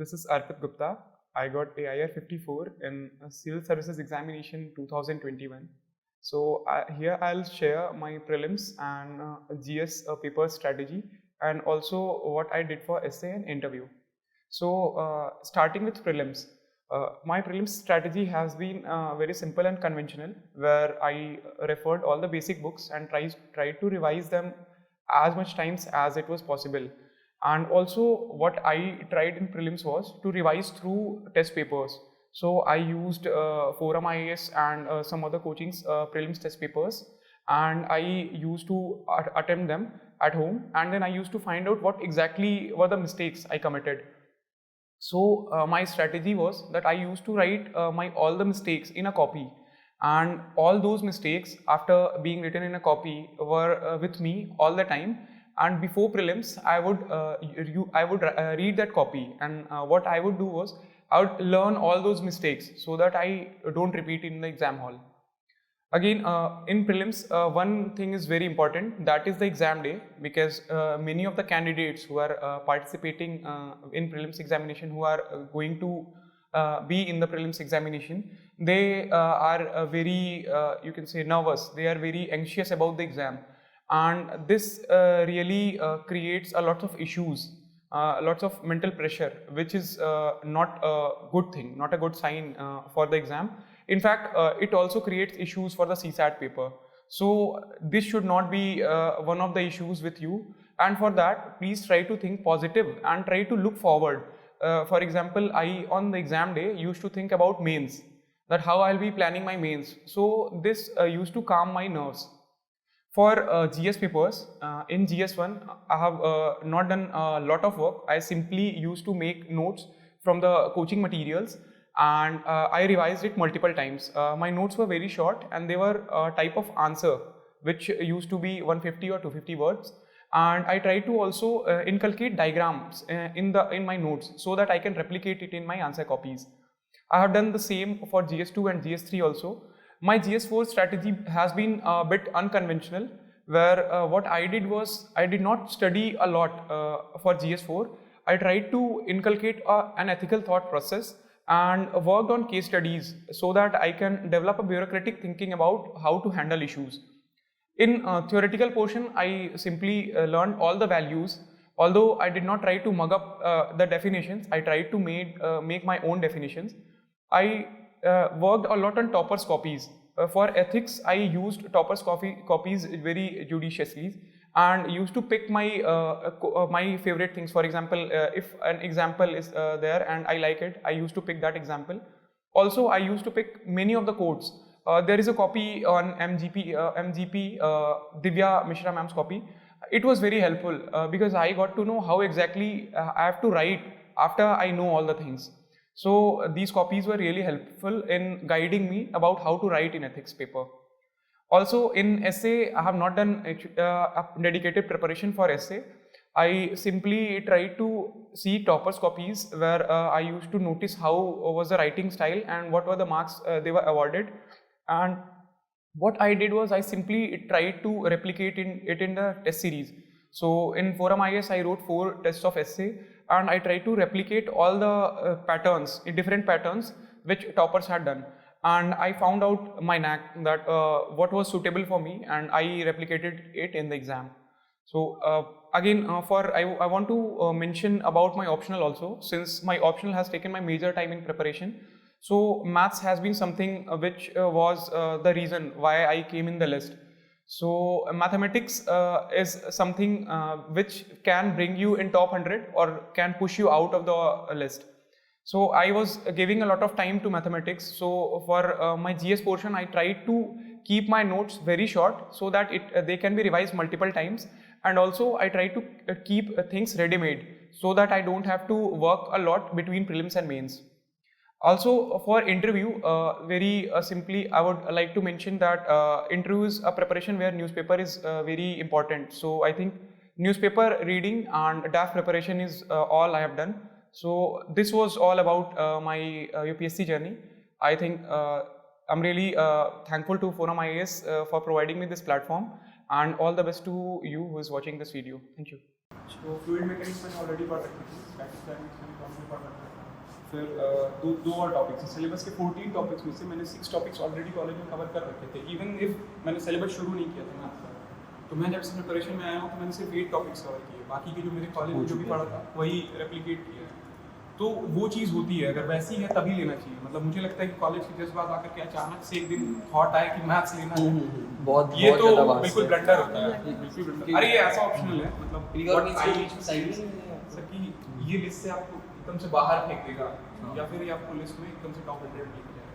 This is Arpit Gupta. I got AIR 54 in Civil Services Examination 2021. So here I'll share my prelims and GS paper strategy, and also what I did for essay and interview. So starting with prelims, my prelims strategy has been very simple and conventional, where I referred all the basic books and tried to revise them as much times as it was possible. And also what I tried in prelims was to revise through test papers. So I used Forum IAS and some other coaching's prelims test papers, and I used to attempt them at home, and then I used to find out what exactly were the mistakes I committed. So my strategy was that I used to write my all the mistakes in a copy, and all those mistakes after being written in a copy were with me all the time. And before prelims, I would read that copy, and what I would do was I would learn all those mistakes so that I don't repeat in the exam hall. Again, in prelims, one thing is very important, that is the exam day, because many of the candidates who are participating in prelims examination, who are going to be in the prelims examination, they are very, you can say, nervous. They are very anxious about the exam, and this really creates a lot of issues, lots of mental pressure, which is not a good thing, not a good sign for the exam. In fact, it also creates issues for the CSAT paper. So this should not be one of the issues with you, and for that, please try to think positive and try to look forward. For example, I on the exam day used to think about mains, that how I'll be planning my mains. So this used to calm my nerves. For GS papers, in GS1, I have not done a lot of work. I simply used to make notes from the coaching materials, and I revised it multiple times. My notes were very short, and they were a type of answer which used to be 150 or 250 words. And I tried to also inculcate diagrams in my notes so that I can replicate it in my answer copies. I have done the same for GS2 and GS3 also. My GS4 strategy has been a bit unconventional, where what I did was I did not study a lot for GS4. I tried to inculcate an ethical thought process and worked on case studies so that I can develop a bureaucratic thinking about how to handle issues. In theoretical portion, I simply learned all the values. Although I did not try to mug up the definitions, I tried to make my own definitions. I worked a lot on toppers copies. For ethics, I used toppers copies very judiciously, and used to pick my favorite things. For example, if an example is there and I like it, I used to pick that example. Also, I used to pick many of the quotes. There is a copy on MGP Divya Mishra ma'am's copy. It was very helpful because I got to know how exactly I have to write after I know all the things. So these copies were really helpful in guiding me about how to write in ethics paper. Also in essay, I have not done a dedicated preparation for essay. I simply tried to see toppers copies, where I used to notice how was the writing style and what were the marks they were awarded. And what I did was I simply tried to replicate it in the test series. So in Forum IAS, I wrote 4 tests of essay, and I tried to replicate all the patterns, different patterns which toppers had done. And I found out my knack, that what was suitable for me, and I replicated it in the exam. So again, I want to mention about my optional also, since my optional has taken my major time in preparation. So maths has been something which was the reason why I came in the list. So mathematics is something which can bring you in top 100 or can push you out of the list. So I was giving a lot of time to mathematics. So for my GS portion, I tried to keep my notes very short so that they can be revised multiple times. And also I try to keep things ready-made so that I don't have to work a lot between prelims and mains. Also for interview, very simply, I would like to mention that interview is a preparation where newspaper is very important. So I think newspaper reading and DAF preparation is all I have done. So this was all about my UPSC journey. I think I'm really thankful to Forum IAS for providing me this platform, and all the best to you who is watching this video. Thank you. तो fluid mechanics मैंने already पढ़ रखी थी, static dynamics मैंने काफी पढ़ रखा था। फिर दो और टॉपिक्स, सिलेबस के 14 टॉपिक्स में से मैंने 6 टॉपिक्स ऑलरेडी कॉलेज में कवर कर रखे थे। इवन इफ मैंने सिलेबस शुरू नहीं किया था मैथ का, तो मैं जब से प्रिपरेशन में आया हूँ तो मैंने सिर्फ 8 टॉपिक्स कवर किए, बाकी के जो मेरे कॉलेज में जो भी पढ़ा था वही रेप्लिकेट किया है। तो वो चीज़ होती है, अगर वैसी है तभी लेना चाहिए। मतलब मुझे लगता है कि कॉलेज के जज्बात आकर के अचानक से एक दिन थॉट आए कि मैथ्स लेना है, बहुत ये तो बहुत बिल्कुल ब्लंडर होता है, बिल्कुल ब्लंडर। अरे ये ऐसा ऑप्शनल है, मतलब कि ये लिस्ट से आपको एकदम से बाहर फेंक देगा, या फिर ये आपको लिस्ट में एकदम से टॉप 100 लेके जाएगा।